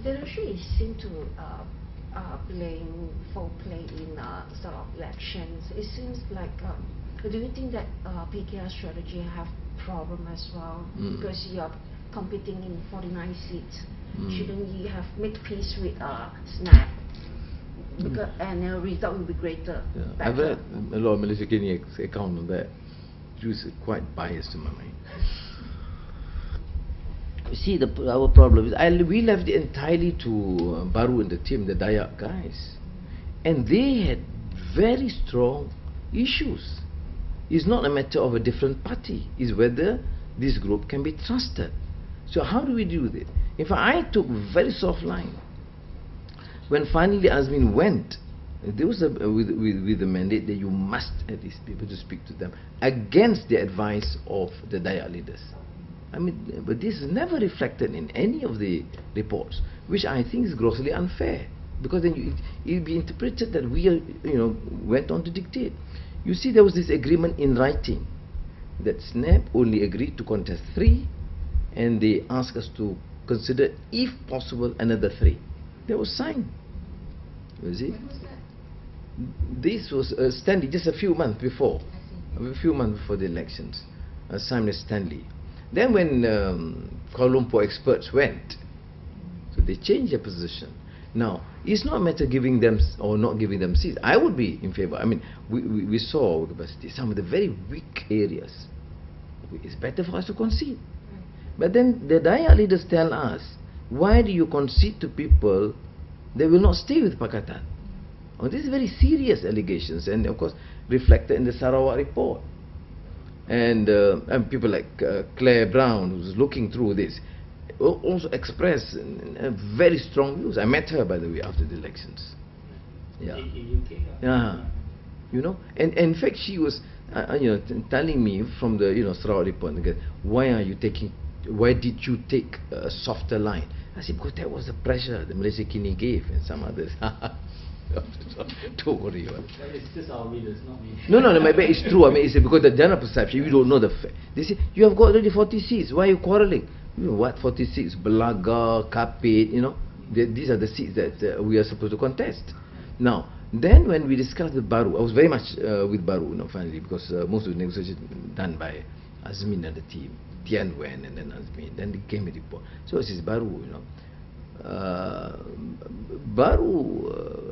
They actually seem to playing foul play in sort of elections. It seems like, do you think that PKR strategy have problem as well? Because you are competing in 49 seats. Shouldn't you have made peace with SNAP? Because, and the result will be greater. Yeah. I've read a lot of Malaysia Kini account on that. It was quite biased in my mind. See, our problem is we left it entirely to Baru and the team, the Dayak guys, and they had very strong issues. It's not a matter of a different party, it's whether this group can be trusted. So how do we deal with it? In fact, I took very soft line. When finally Azmin went, there was with the mandate that you must at least be able to speak to them against the advice of the Dayak leaders. I mean, but this is never reflected in any of the reports, which I think is grossly unfair, because then it will be interpreted that we are, went on to dictate. You see, there was this agreement in writing that SNAP only agreed to contest 3, and they asked us to consider, if possible, another 3. That was signed. You see? When was that? This was Stanley just a few months before, the elections, signed with Stanley. Then when Kuala Lumpur experts went, so they changed their position. Now, it's not a matter of giving them or not giving them seats. I would be in favor. I mean, we saw some of the very weak areas. It's better for us to concede. But then the Dayak leaders tell us, why do you concede to people that will not stay with Pakatan? Oh, this is very serious allegations, and of course reflected in the Sarawak report. And people like Claire Brown, who's looking through this, also expressed very strong views. I met her, by the way, after the elections. Yeah. In UK? Yeah. And in fact, she was, telling me from the, Sarawak report, why did you take a softer line? I said, because that was the pressure the Malaysia Kini gave and some others. Don't worry about it. It's just our readers, not me. No, maybe it's true. I mean, it's because the general perception, you don't know the fact. They say, you have got already 40 seats, why are you quarrelling? What 40 seats? Belaga, Kapit, these are the seats that we are supposed to contest. Now, then when we discussed with Baru, I was very much with Baru, finally, because most of the negotiations done by Azmin and the team. Tian went and then Azmin, then they came a report. So it is Baru,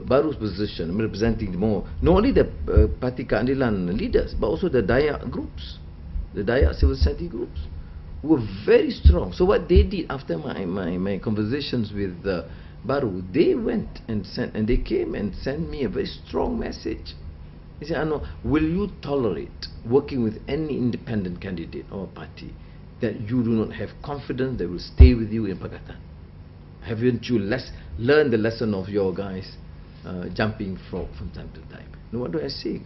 Baru's position, representing more, not only the Parti Keadilan leaders, but also the Dayak groups, the Dayak civil society groups, were very strong. So what they did after my conversations with Baru, they went and they came and sent me a very strong message. They said, Anwar, will you tolerate working with any independent candidate or party that you do not have confidence that will stay with you in Pakatan? Haven't you learned the lesson of your guys jumping from time to time? Now, what do I say?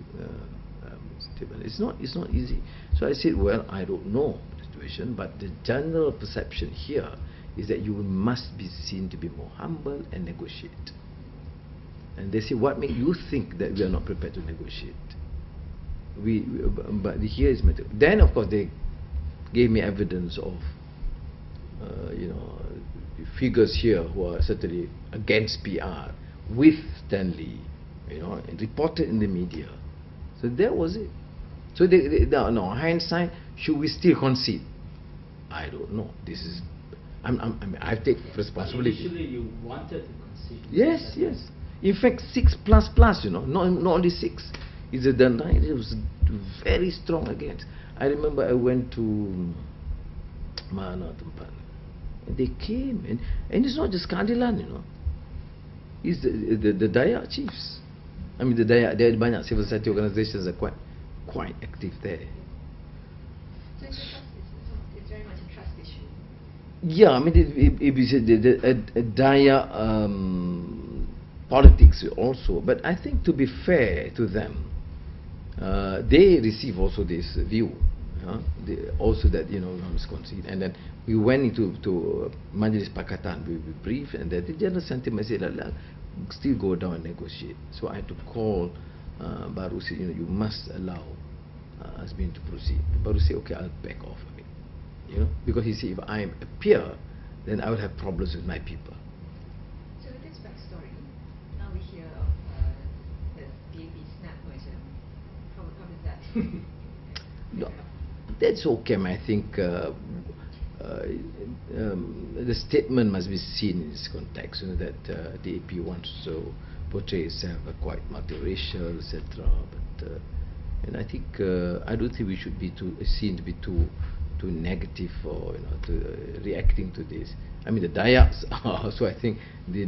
It's not easy. So I said, well, I don't know the situation, but the general perception here is that you must be seen to be more humble and negotiate. And they say, what makes you think that we are not prepared to negotiate? But here is matter. Then, of course, they gave me evidence of, figures here who are certainly against PR with Stanley, and reported in the media. So that was it. So no, hindsight, should we still concede? I don't know. This is, I take responsibility. Initially, you wanted to concede. Yes. In fact, 6++, not only 6. It's a denial. It was very strong against. I remember I went to Mana tempat. They came and it's not just Keadilan, it's the Dayak chiefs. I mean, the Dayak, there are banyak civil society organizations that are quite active there. So it's very much a trust issue. Yeah, I mean, it is a Dayak politics also. But I think, to be fair to them, they receive also this view. Also that we must concede, and then we went into Majlis Pakatan. We briefed, and the general sentiment said, still go down and negotiate. So I had to call Baru, said, you must allow Azmin to proceed. Baru said, okay, I'll back off a bit, because he said, if I appear, then I will have problems with my people. story. Now we hear of the DAP snap merger. How does that? No, that's okay. I think the statement must be seen in this context, you know, that the AP wants to portray itself quite multiracial, etc. But and I think I don't think we should be seen to be too negative or, you know, to reacting to this. I mean, the Dayaks so I think the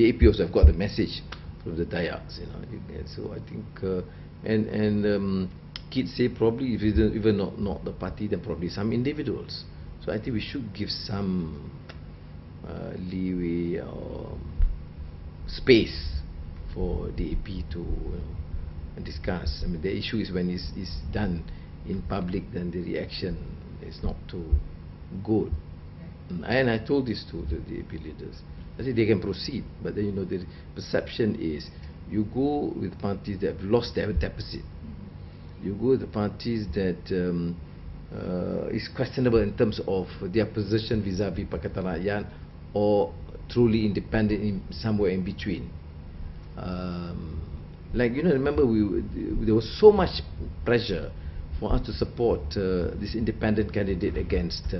AP also have got the message from the Dayaks, you know. So I think and kids say probably if it's even not the party, then probably some individuals. So I think we should give some leeway or space for the AP to discuss. I mean, the issue is when it's done in public, then the reaction is not too good. And I told this to the AP leaders. I said they can proceed, but then, you know, the perception is you go with parties that have lost their deficit. You go with the parties that is questionable in terms of their position vis-a-vis Pakatan Rakyat, or truly independent in somewhere in between. Like, you know, remember there was so much pressure for us to support this independent candidate against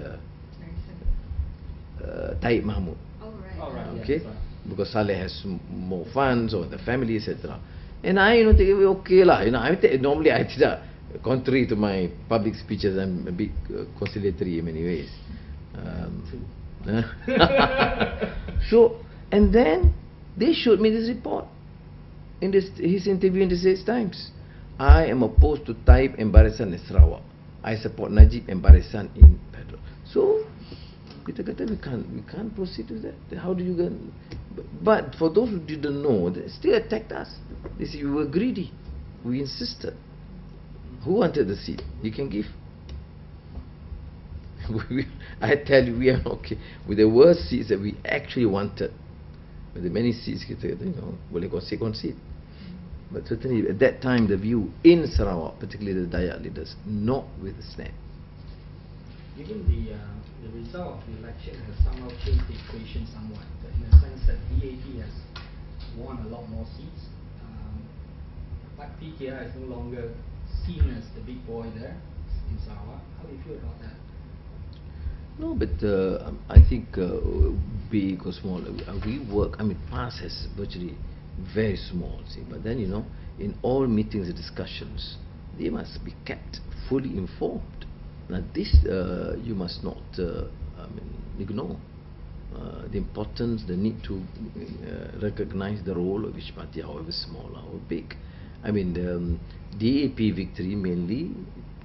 Taib Mahmud. Oh, right. All right. Okay, Yeah, because Saleh has more funds or the family, etc. And I, you know, think okay lah. You know, normally I tidak, contrary to my public speeches, I'm a bit conciliatory in many ways. So, and then they showed me this report in his interview in the Straits Times. I am opposed to Taib and Barisan in Sarawak. I support Najib and Barisan in Pedro. So kita kata we can't proceed with that. How do you get? But for those who didn't know, they still attacked us. They said we were greedy. We insisted. Who wanted the seat? You can give. I tell you, we are okay. With the worst seats that we actually wanted, with the many seats kita, you know, boleh concede. But certainly at that time, the view in Sarawak, particularly the Dayak leaders, not with the snap. Even the result of the election has somehow changed the equation somewhat, in the sense that DAP has won a lot more seats, but PKR is no longer seen as the big boy there in Sarawak. How do you feel about that? No, but I think big or small, we work. I mean, PAS has virtually very small, see. But then, you know, in all meetings and discussions, they must be kept fully informed. Now, this you must not ignore. The importance, the need to recognize the role of each party, however small or big. I mean, the DAP victory mainly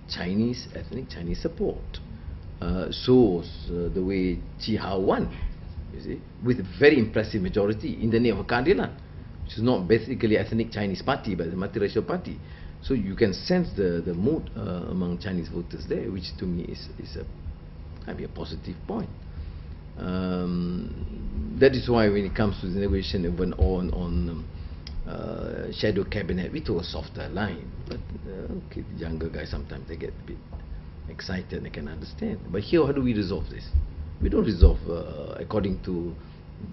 Chinese, ethnic Chinese support. Shows the way Chi Hao won, you see, with a very impressive majority in the name of keadilan, which is not basically ethnic Chinese party, but a multiracial party. So you can sense the mood among Chinese voters there, which to me is a positive point. That is why when it comes to the negotiation even on shadow cabinet, we took a softer line. But okay, the younger guys sometimes they get a bit excited, I can understand. But here, how do we resolve this? We don't resolve according to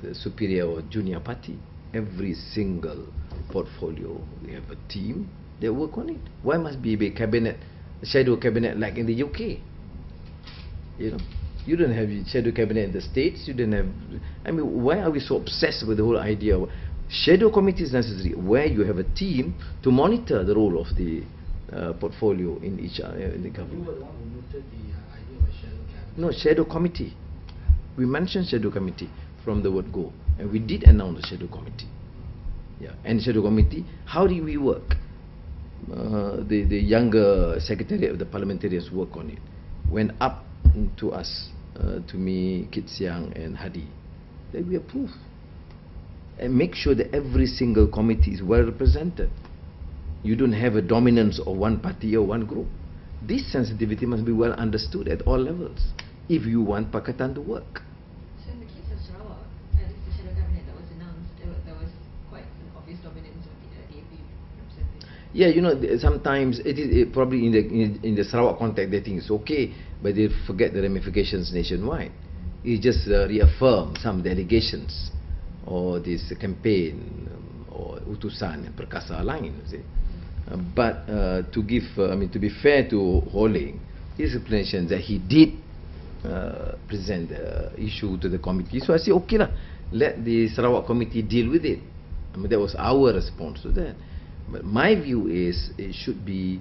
the superior or junior party. Every single portfolio, we have a team that work on it. Why must be a cabinet, a shadow cabinet like in the UK? You know, you don't have a shadow cabinet in the States. You don't have. I mean, why are we so obsessed with the whole idea of shadow committee is necessary, where you have a team to monitor the role of the portfolio in each in the government. You were the one who mooted the idea of a shadow cabinet. No, shadow committee. We mentioned shadow committee from the word go, and we did announce the shadow committee. Yeah, and shadow committee. How do we work? The younger secretariat of the parliamentarians work on it. Went up to us, to me, Kit Siang and Hadi. Then we approve and make sure that every single committee is well represented. You don't have a dominance of one party or one group. This sensitivity must be well understood at all levels if you want Pakatan to work. So in the case of Sarawak, at least the shadow cabinet that was announced, there was quite an obvious dominance of the DAP representation. Yeah, you know, sometimes it is probably in the Sarawak context they think it's okay, but they forget the ramifications nationwide. It just reaffirm some delegations or this campaign or utusan yang perkasa lain, you see. But to give, to be fair to Ho Ling, his explanation that he did present the issue to the committee. So I say, okay lah, let the Sarawak committee deal with it. That was our response to that. But my view is it should be,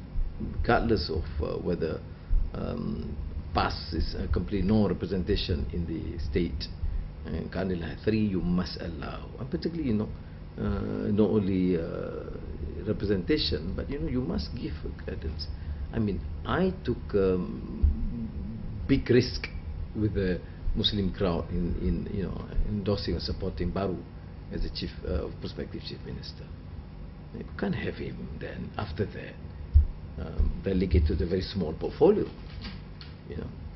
regardless of whether PAS is completely no representation in the state. And Kandila 3, you must allow, and particularly, not only representation, but you must give guidance. I took big risk with the Muslim crowd in endorsing or supporting Baru as the prospective chief minister. You can't have him then after that relegated to a very small portfolio.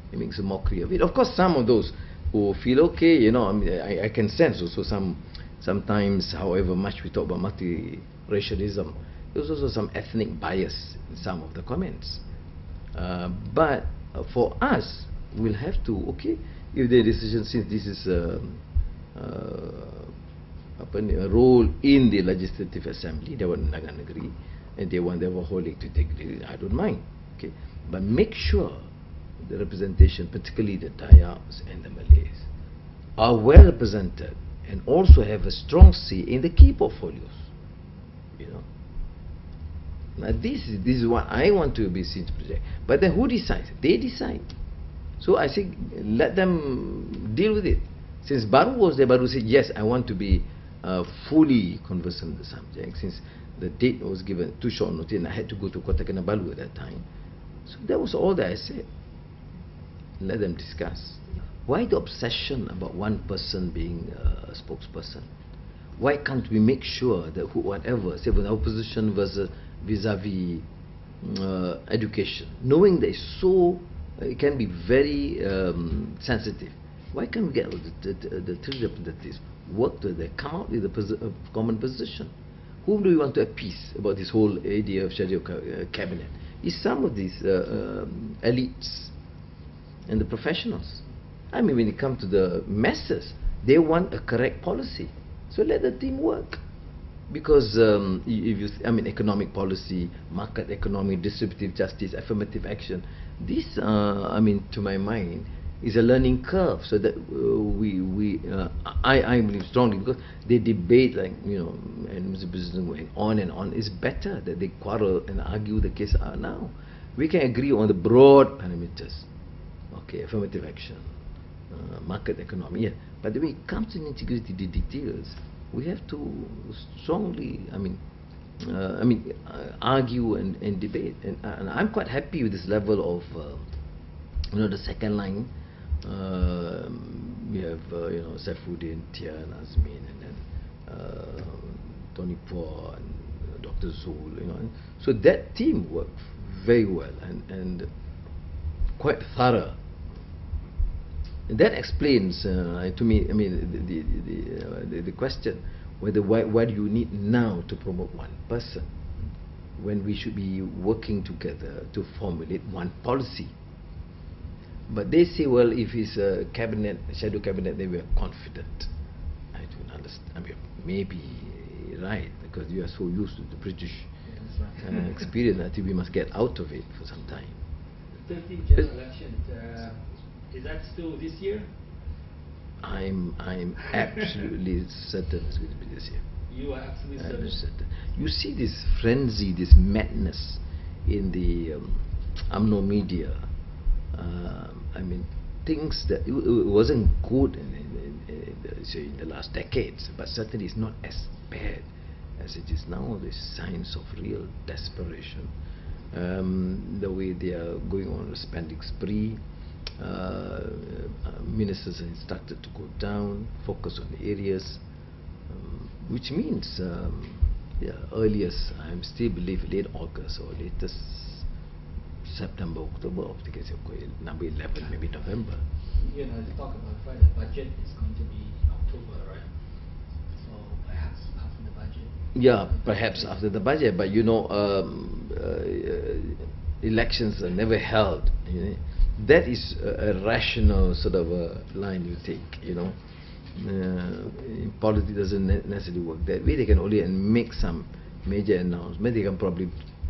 He makes a mockery of it. Of course, some of those who feel okay, I can sense also sometimes, however much we talk about multiracialism, there's also some ethnic bias in some of the comments. But for us, we'll have to, okay, if the decision, since this is a role in the Legislative Assembly, they want Naga Negeri, and they want their Ho Ling to take it, I don't mind, okay, but make sure the representation, particularly the Dayaks and the Malays, are well represented and also have a strong say in the key portfolios. Now this is what I want to be seen to project. But then who decides? They decide. So I say, let them deal with it. Since Baru was there, Baru said, yes, I want to be fully conversant with the subject. Since the date was given too short notice, and I had to go to Kota Kinabalu at that time. So that was all that I said. Let them discuss. Why the obsession about one person being a spokesperson? Why can't we make sure that whatever, say with our position vis-a-vis education, knowing that it's so, it can be very sensitive. Why can't we get the three representatives work together, come out with a common position? Whom do we want to appease about this whole idea of shadow cabinet? It's some of these elites and the professionals. When it comes to the masses, they want a correct policy. So let the team work. Because if you, economic policy, market economy, distributive justice, affirmative action, this, to my mind, is a learning curve. So that I believe strongly, because they debate and business going on and on. It's better that they quarrel and argue the case now. We can agree on the broad parameters. Okay, affirmative action, market economy, yeah. But when it comes to integrity, the details, we have to strongly, argue and debate. And I'm quite happy with this level of, the second line. We have, Saifuddin, Tian, Azmin, and then Tony Poor and Dr. Zul, So that team worked very well and quite thorough. That explains to me, the question whether why do you need now to promote one person when we should be working together to formulate one policy. But they say, well, if it's a cabinet, shadow cabinet, then we are confident. I don't understand. Maybe right, because you are so used to the British experience. I think we must get out of it for some time. The 13th general election, is that still this year? I'm absolutely certain it's going to be this year. You are absolutely certain. You see this frenzy, this madness in the UMNO media. Things that it wasn't good in the last decades, but certainly it's not as bad as it is now. There's signs of real desperation. The way they are going on a spending spree. Ministers have started to go down, focus on the areas, which means earliest, I still believe late August or latest September, October, or number 11, maybe November. To talk about the fact that the budget is going to be October, right? So perhaps after the budget. Yeah, perhaps after the budget, but elections are never held. That is a rational sort of a line you take, politics doesn't necessarily work that way. They can only make some major announcement.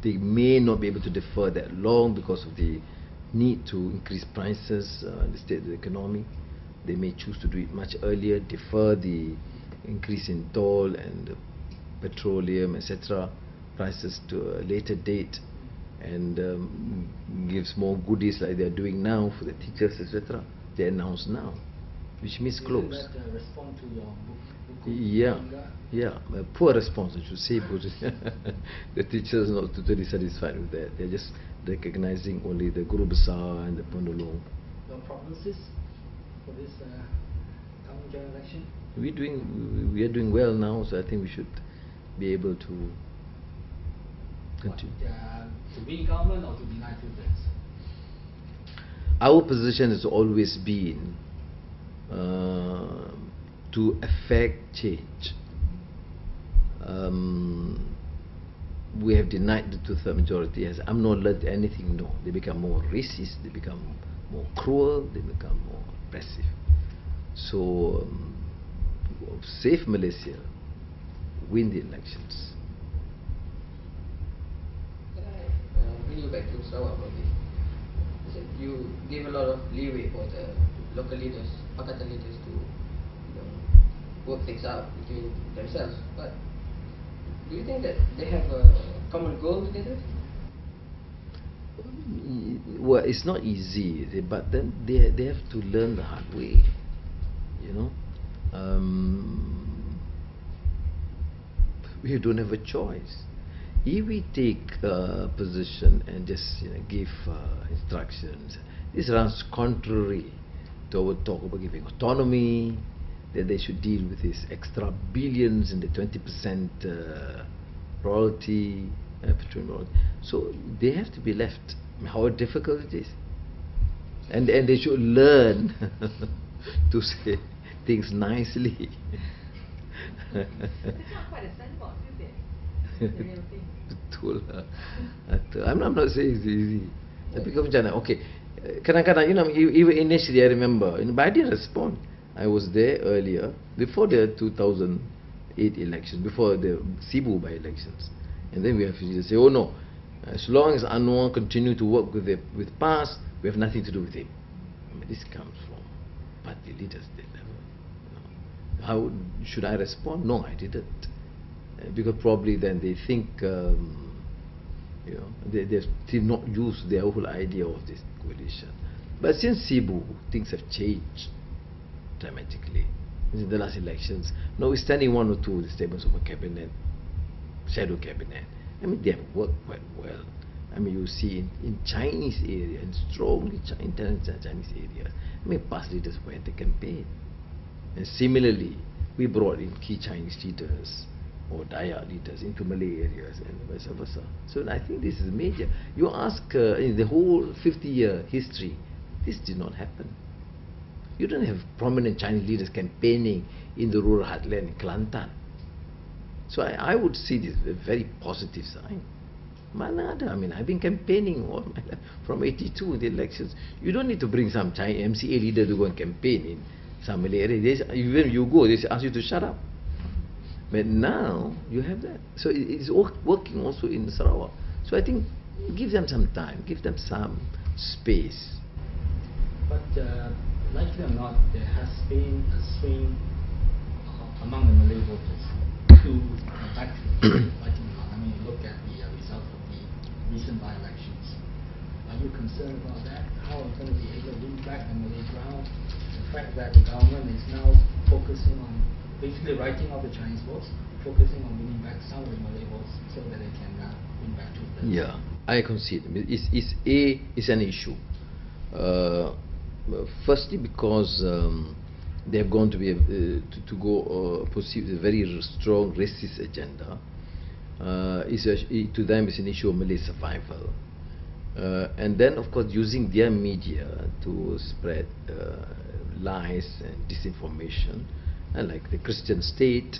They may not be able to defer that long because of the need to increase prices, the state of the economy. They may choose to do it much earlier, defer the increase in toll and petroleum, etc., prices to a later date, and gives more goodies like they are doing now for the teachers, etc. They announce now, which means close. Isn't that respond to your book? Yeah, a poor response, I should say, but the teachers are not totally satisfied with that. They're just recognizing only the Guru Besar and the Penolong. Your prognosis for this coming general election? We are doing well now, so I think we should be able to continue. To be in government or to deny 2/3? Our position has always been to affect change. We have denied the 2/3 majority. As UMNO learned anything, no. They become more racist, they become more cruel, they become more oppressive. So, save Malaysia, win the elections. Can I bring you back to Sarawak for this? You said you gave a lot of leeway for the local leaders, Pakatan leaders, to work things out between themselves. But do you think that they have a common goal together? Well, it's not easy, but then they have to learn the hard way, you know. We don't have a choice. If we take a position and just give instructions, this runs contrary to our talk about giving autonomy, that they should deal with these extra billions and the 20% royalty, petroleum royalty. So they have to be left. How difficult it is. And they should learn to say things nicely. It's not quite a sandbox, is it? The real thing. Betul lah. I'm not saying it's easy. Tapi kau macam mana? Okay. Kadang-kadang, even initially I remember, but I didn't respond. I was there earlier, before the 2008 elections, before the Cebu by-elections. And then we have to say, oh no, as long as Anwar continue to work with PAS, we have nothing to do with him. I mean, this comes from party leaders, they never. How should I respond? No, I didn't. Because probably then they think, they've still not used their whole idea of this coalition. But since Cebu, things have changed dramatically. In the last elections, notwithstanding one or two statements of a cabinet, shadow cabinet, I mean, they have worked quite well. I mean, you see in Chinese area, and strongly Chinese area, I mean, past leaders went to campaign. And similarly, we brought in key Chinese leaders or Dayak leaders into Malay areas and vice versa. So I think this is major. You ask in the whole 50-year history, this did not happen. You don't have prominent Chinese leaders campaigning in the rural heartland in Kelantan. So I would see this as a very positive sign. Mana ada? I mean, I've been campaigning all my life from 82 in the elections. You don't need to bring some Chinese MCA leader to go and campaign in some Malay area. Even you go, they ask you to shut up. But now you have that. So it's working also in Sarawak. So I think give them some time, give them some space. But likely or not, there has been a swing among the Malay voters to back to fighting. I mean, look at the results of the recent by-elections. Are you concerned about that? How are you going to be able to win back the Malay ground? The fact that the government is now focusing on basically writing out the Chinese votes, focusing on winning back some of the Malay votes so that they can win back 2/3. Yeah, I concede. It's an issue. Firstly, because they have gone to be perceive a very strong racist agenda. To them, it's an issue of Malay survival. And then, of course, using their media to spread lies and disinformation, and like the Christian state,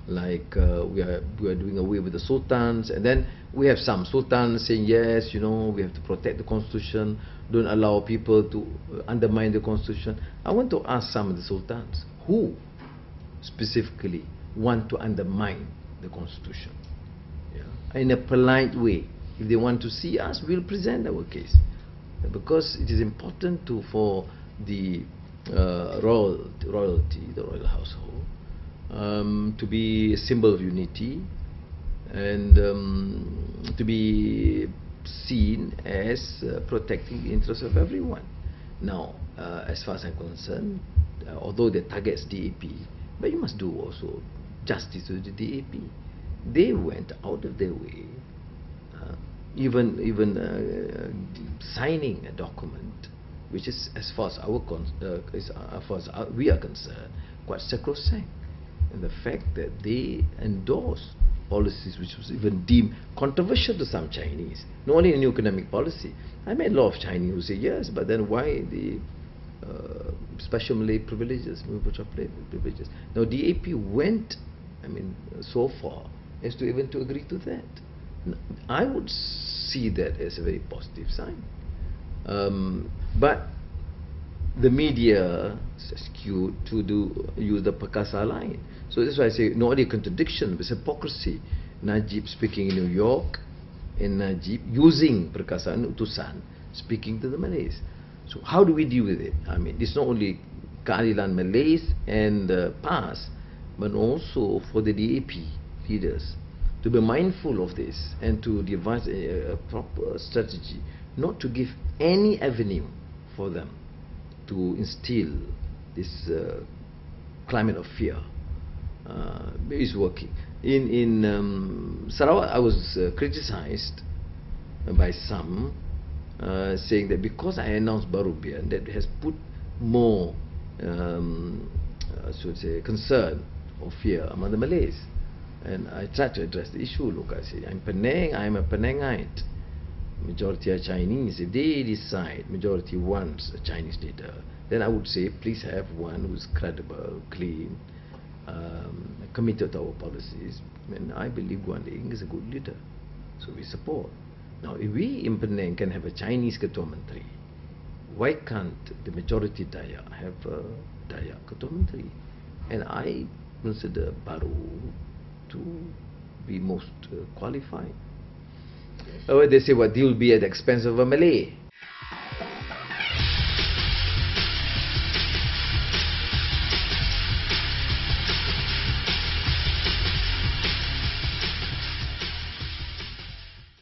like we are doing away with the sultans, and then we have some sultans saying, yes, we have to protect the constitution, don't allow people to undermine the constitution. I want to ask some of the sultans, who specifically want to undermine the constitution. Yeah. In a polite way, if they want to see us, we'll present our case, because it is important for the royalty, the royal household, to be a symbol of unity and to be seen as protecting the interests of everyone. Now, as far as I'm concerned, although the target's DAP, but you must do also justice to the DAP. They went out of their way, even signing a document which is, as far as we are concerned, quite sacrosanct. And the fact that they endorsed policies which was even deemed controversial to some Chinese, not only in new economic policy. I met a lot of Chinese who say yes, but then why the special Malay privileges, privileges? Now DAP went, so far as to even to agree to that. I would see that as a very positive sign. But the media is skewed to use the Perkasa line. So that's why I say not only contradiction, but hypocrisy. Najib speaking in New York, and Najib using Perkasa and Utusan speaking to the Malays. So how do we deal with it? It's not only keadilan Malays and PAS, but also for the DAP leaders to be mindful of this and to devise a proper strategy, not to give any avenue for them to instill this climate of fear. Is working. In Sarawak, I was criticized by some, saying that because I announced Barubian, that has put more concern or fear among the Malays. And I tried to address the issue. Look, I say, I'm a Penangite. Majority are Chinese. If they decide majority wants a Chinese leader, then I would say please have one who's credible, clean, committed to our policies. And I believe Guan Ling is a good leader, so we support. Now, if we in Penang can have a Chinese Ketua Menteri, why can't the majority Dayak have a Dayak Ketua Menteri? And I consider Baru to be most qualified. They say, what, they will be at the expense of a Malay.